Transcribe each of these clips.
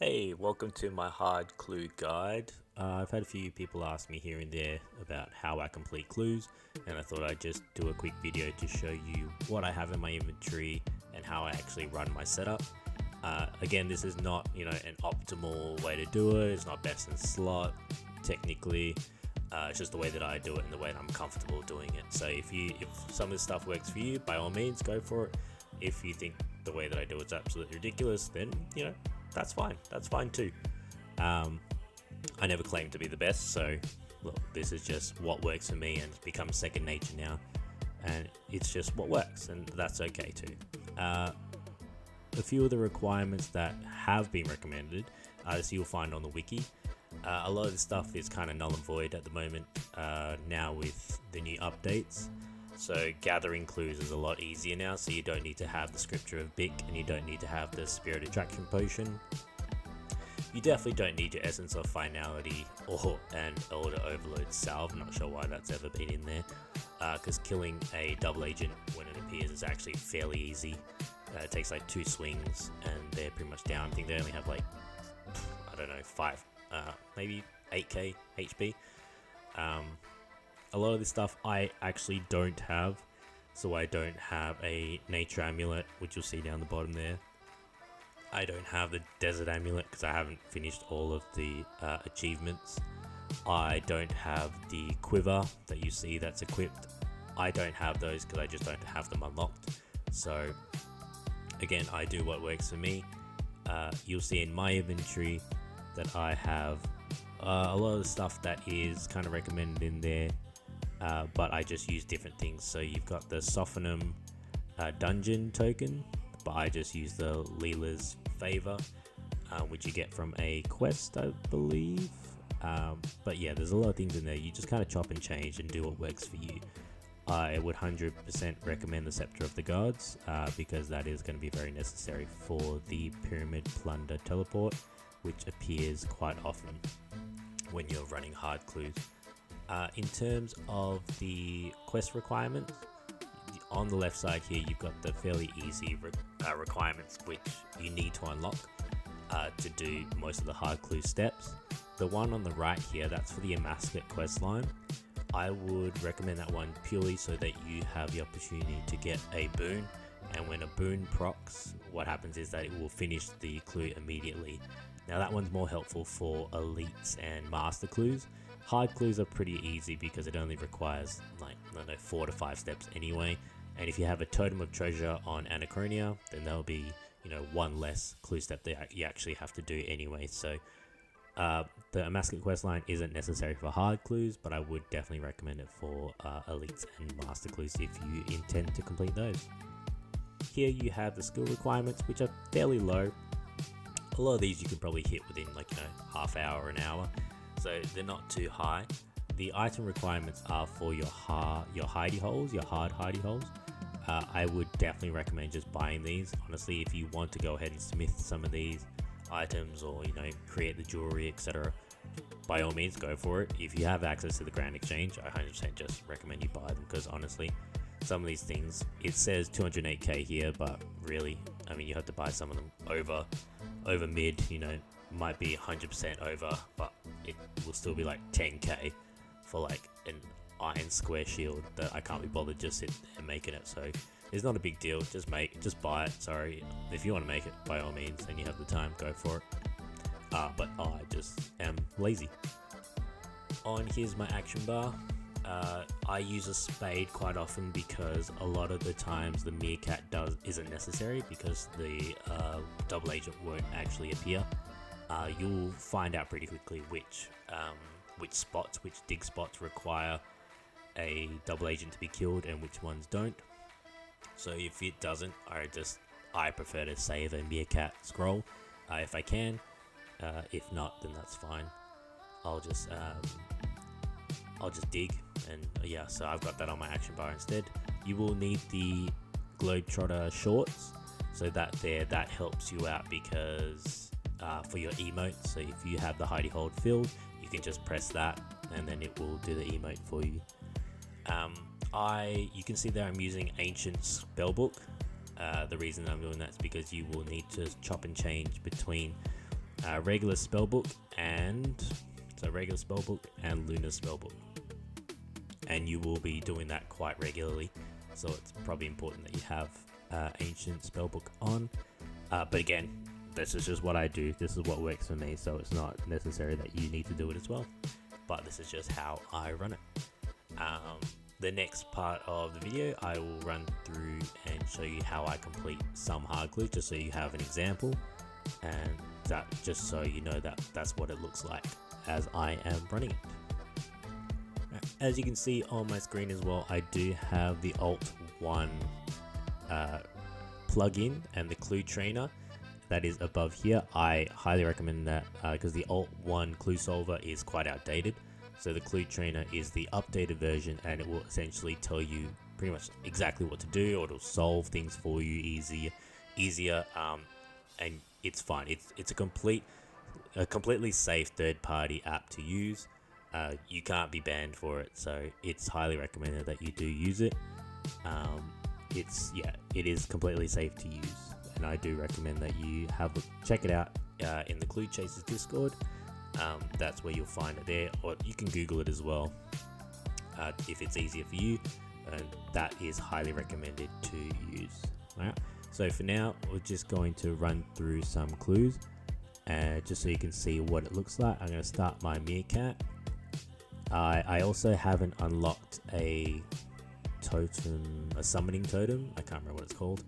Hey, welcome to my hard clue guide. I've had a few people ask me here and there about how I complete clues, and I thought I'd just do a quick video to show you what I have in my inventory and how I actually run my setup. Again, this is not, an optimal way to do it. It's not best in slot, technically. It's just the way that I do it and the way that I'm comfortable doing it. So if some of this stuff works for you, by all means, go for it. If you think the way that I do it's absolutely ridiculous, then that's fine. That's fine too. I never claimed to be the best, so look, this is just what works for me, and it's become second nature now, and it's just what works, and that's okay too. A few of the requirements that have been recommended, as you'll find on the wiki. A lot of this stuff is kind of null and void at the moment now with the new updates. So gathering clues is a lot easier now, so you don't need to have the scripture of Bic, and you don't need to have the spirit attraction potion. You definitely don't need your essence of finality or an elder overload salve. I'm not sure why that's ever been in there, because killing a double agent when it appears is actually fairly easy. It takes like 2 swings and they're pretty much down. I think they only have like, I don't know, 5, maybe 8k HP. A lot of this stuff I actually don't have, so I don't have a nature amulet, which you'll see down the bottom there. I don't have the desert amulet because I haven't finished all of the achievements. I don't have the quiver that you see that's equipped. I don't have those because I just don't have them unlocked. So again, I do what works for me. You'll see in my inventory that I have a lot of the stuff that is kind of recommended in there. But I just use different things. So you've got the Sophanum dungeon token, but I just use the Leela's favor, which you get from a quest, I believe. But yeah, there's a lot of things in there. You just kind of chop and change and do what works for you. I would 100% recommend the Scepter of the Gods, because that is going to be very necessary for the Pyramid Plunder teleport, which appears quite often when you're running hard clues. In terms of the quest requirements, on the left side here you've got the fairly easy requirements which you need to unlock to do most of the hard clue steps. The one on the right here, that's for the Amasket quest line. I would recommend that one purely so that you have the opportunity to get a boon, and when a boon procs, what happens is that it will finish the clue immediately. Now that one's more helpful for elites and master clues. Hard clues are pretty easy because it only requires 4 to 5 steps anyway. And if you have a Totem of Treasure on Anachronia, then there'll be one less clue step that you actually have to do anyway. So the Amasket quest line isn't necessary for hard clues, but I would definitely recommend it for elites and master clues if you intend to complete those. Here you have the skill requirements, which are fairly low. A lot of these you can probably hit within half hour or an hour. So they're not too high. The item requirements are for your hidey holes, your hard hidey holes. I would definitely recommend just buying these. Honestly, if you want to go ahead and smith some of these items or create the jewelry, etc., by all means go for it. If you have access to the Grand Exchange, I 100% just recommend you buy them, because honestly, some of these things, it says 208k here, but really, you have to buy some of them over mid, might be 100% over, but it will still be like 10k for an iron square shield that I can't be bothered just sitting there making it. So it's not a big deal. Just buy it. Sorry, if you want to make it, by all means, and you have the time, go for it. But I just am lazy. Here's my action bar. I use a spade quite often because a lot of the times the meerkat isn't necessary because the double agent won't actually appear. You'll find out pretty quickly which dig spots require a double agent to be killed and which ones don't. So if it doesn't, I prefer to save a meerkat scroll if I can. If not, then that's fine. I'll just dig, and so I've got that on my action bar instead. You will need the Globetrotter shorts, so that helps you out because for your emote. So if you have the hidey hold filled, you can just press that and then it will do the emote for you. You can see there I'm using Ancient Spellbook. The reason I'm doing that is because you will need to chop and change between regular spellbook and lunar spellbook, and you will be doing that quite regularly, so it's probably important that you have ancient spellbook on, but again, this is just what I do. This is what works for me, so it's not necessary that you need to do it as well, but this is just how I run it. The next part of the video, I will run through and show you how I complete some hard clues, just so you have an example, and that just so you know that that's what it looks like as I am running it. As you can see on my screen as well, I do have the Alt 1 plugin and the clue trainer that is above here. I highly recommend that because the Alt 1 clue solver is quite outdated. So the clue trainer is the updated version, and it will essentially tell you pretty much exactly what to do, or it'll solve things for you easier, and it's fine. It's a completely safe third-party app to use. You can't be banned for it, so it's highly recommended that you do use it. It is completely safe to use, and I do recommend that you check it out in the Clue Chasers Discord. That's where you'll find it there, or you can Google it as well if it's easier for you, and that is highly recommended to use. Alright, so for now we're just going to run through some clues, just so you can see what it looks like. I'm going to start my meerkat. I also haven't unlocked a summoning totem, I can't remember what it's called,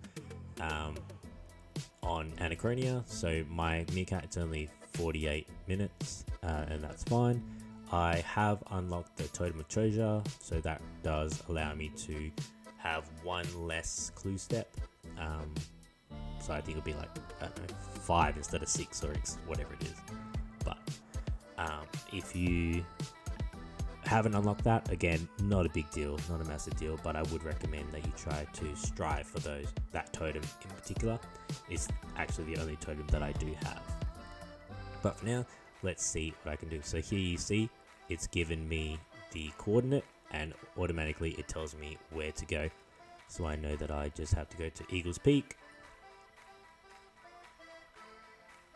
on Anachronia, so my meerkat, it's only 48 minutes, and that's fine. I have unlocked the Totem of Treasure, so that does allow me to have one less clue step, so I think it'll be like, I don't know, 5 instead of 6 or whatever it is. But if you haven't unlocked that, again, not a big deal, not a massive deal, but I would recommend that you try to strive for that totem in particular. It's actually the only totem that I do have. But for now, let's see what I can do. So here you see it's given me the coordinate, and automatically it tells me where to go. So I know that I just have to go to Eagle's Peak,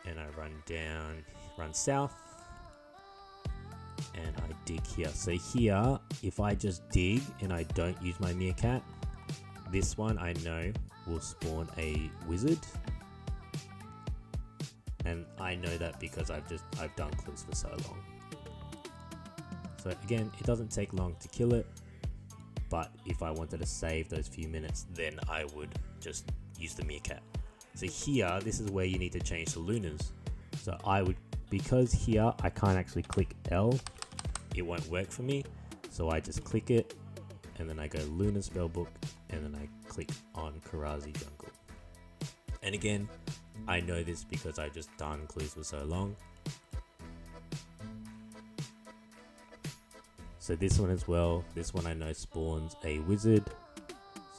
and I run south, and I dig here. So here, if I just dig and I don't use my meerkat, this one I know will spawn a wizard. And I know that because I've done clues for so long. So again, it doesn't take long to kill it, but if I wanted to save those few minutes, then I would just use the meerkat. So here, this is where you need to change the lunars. So because here I can't actually click L, it won't work for me. So I just click it, and then I go Lunar Spellbook, and then I click on Karazi Jungle. And again, I know this because I've just done clues for so long. So this one as well, this one I know spawns a wizard.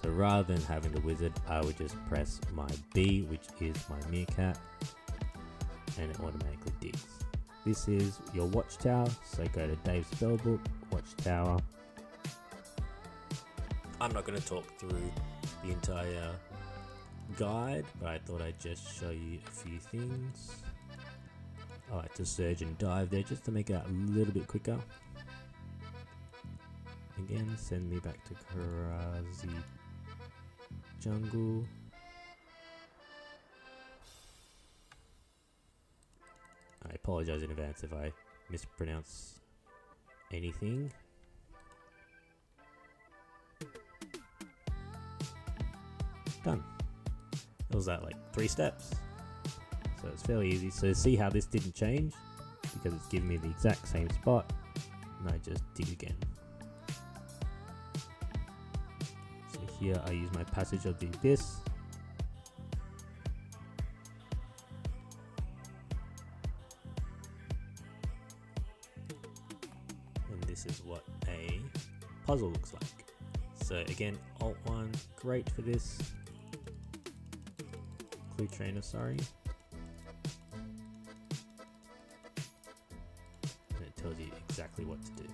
So rather than having the wizard, I would just press my B, which is my meerkat, and it automatically digs. This is your watchtower, so go to Dave's Spellbook, watchtower. I'm not going to talk through the entire guide, but I thought I'd just show you a few things. I like to surge and dive there just to make it a little bit quicker. Again, send me back to Karazi Jungle. I apologize in advance if I mispronounce anything. Done. It was that like 3 steps. So it's fairly easy. So see how this didn't change? Because it's giving me the exact same spot. And I just dig again. So here I use my Passage of the Abyss. And this is what a puzzle looks like. So again, Alt 1, great for this. Clue Trainer, sorry. And it tells you exactly what to do.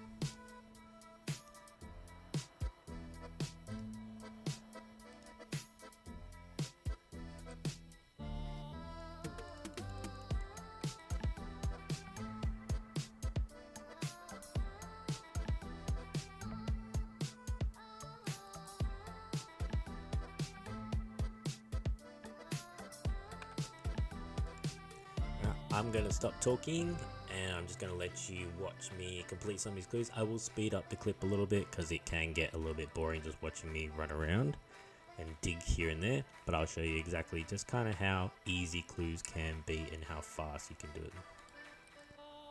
I'm going to stop talking and I'm just going to let you watch me complete some of these clues. I will speed up the clip a little bit because it can get a little bit boring just watching me run around and dig here and there, but I'll show you exactly just kind of how easy clues can be and how fast you can do it.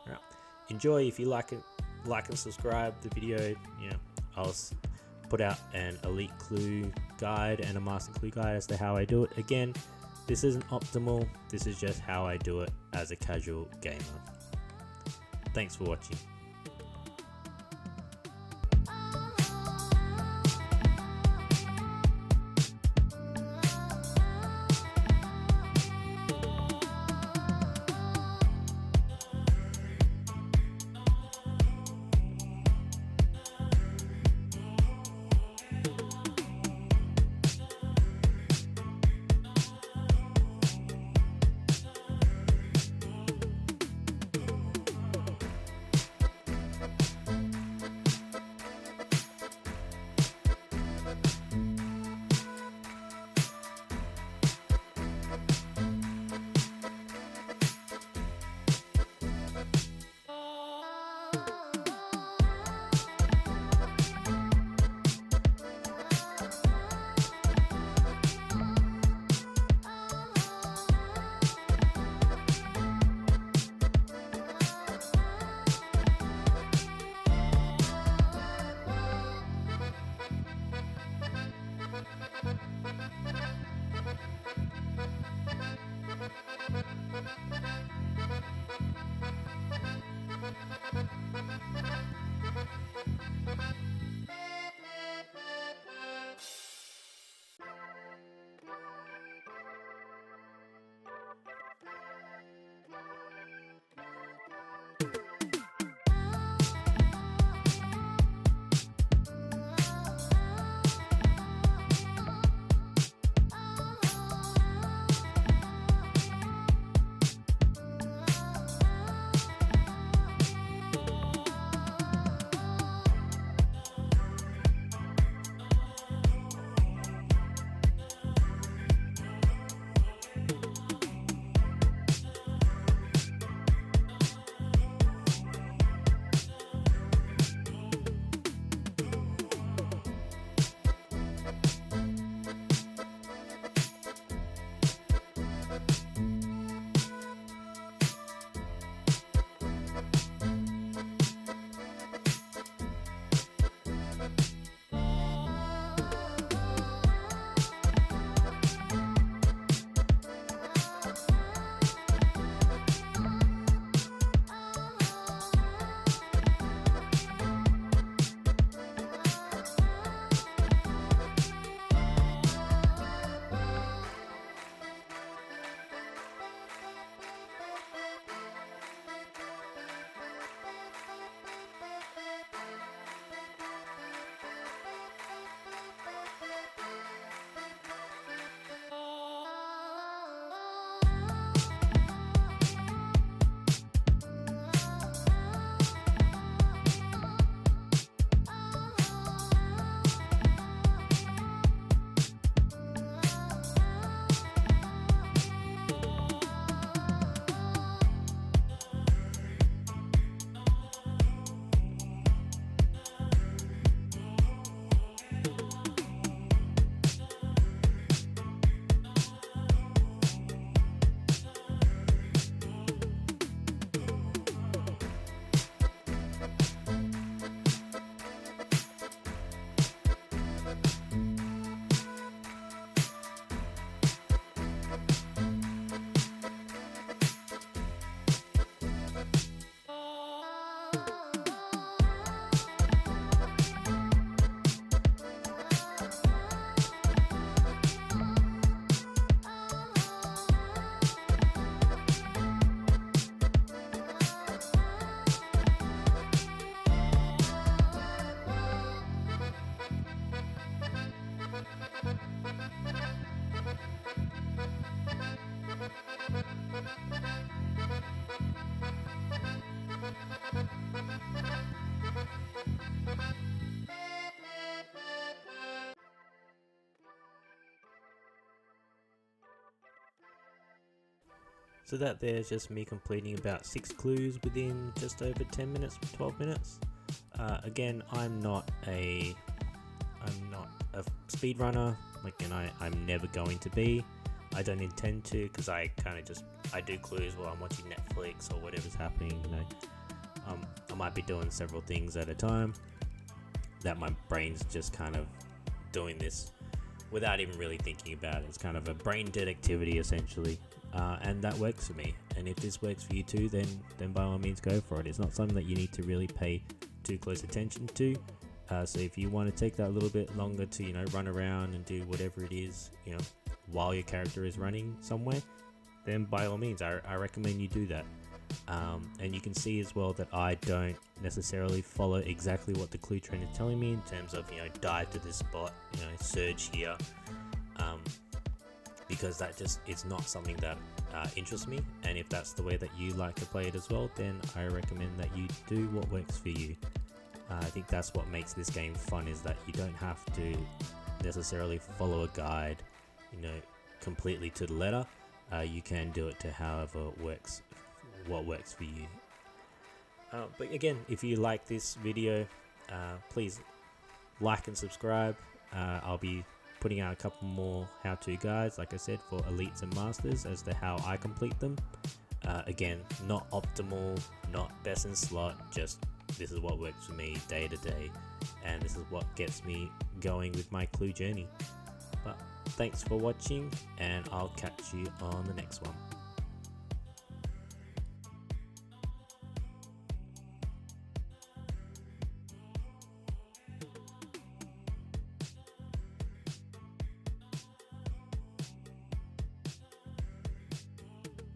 Alright, enjoy. If you like it, like and subscribe the video. You know, I'll put out an elite clue guide and a master clue guide as to how I do it. Again, this isn't optimal, this is just how I do it as a casual gamer. Thanks for watching. So that there's just me completing about 6 clues within just over 10 minutes, 12 minutes. Again, I'm not a speedrunner, and I'm never going to be. I don't intend to, because I do clues while I'm watching Netflix or whatever's happening. I might be doing several things at a time that my brain's just kind of doing this without even really thinking about it. It's kind of a brain dead activity essentially, and that works for me. And if this works for you too, then by all means go for it. It's not something that you need to really pay too close attention to. So if you want to take that a little bit longer to run around and do whatever it is while your character is running somewhere, then by all means I recommend you do that. And you can see as well that I don't necessarily follow exactly what the clue train is telling me in terms of dive to this spot, surge here, because that just is not something that interests me. And if that's the way that you like to play it as well, then I recommend that you do what works for you. I think that's what makes this game fun, is that you don't have to necessarily follow a guide completely to the letter. You can do it to however works, what works for you. But again, if you like this video, please like and subscribe. I'll be putting out a couple more how-to guides, like I said, for elites and masters as to how I complete them. Again, not optimal, not best in slot, just this is what works for me day to day, and this is what gets me going with my clue journey. But thanks for watching, and I'll catch you on the next one.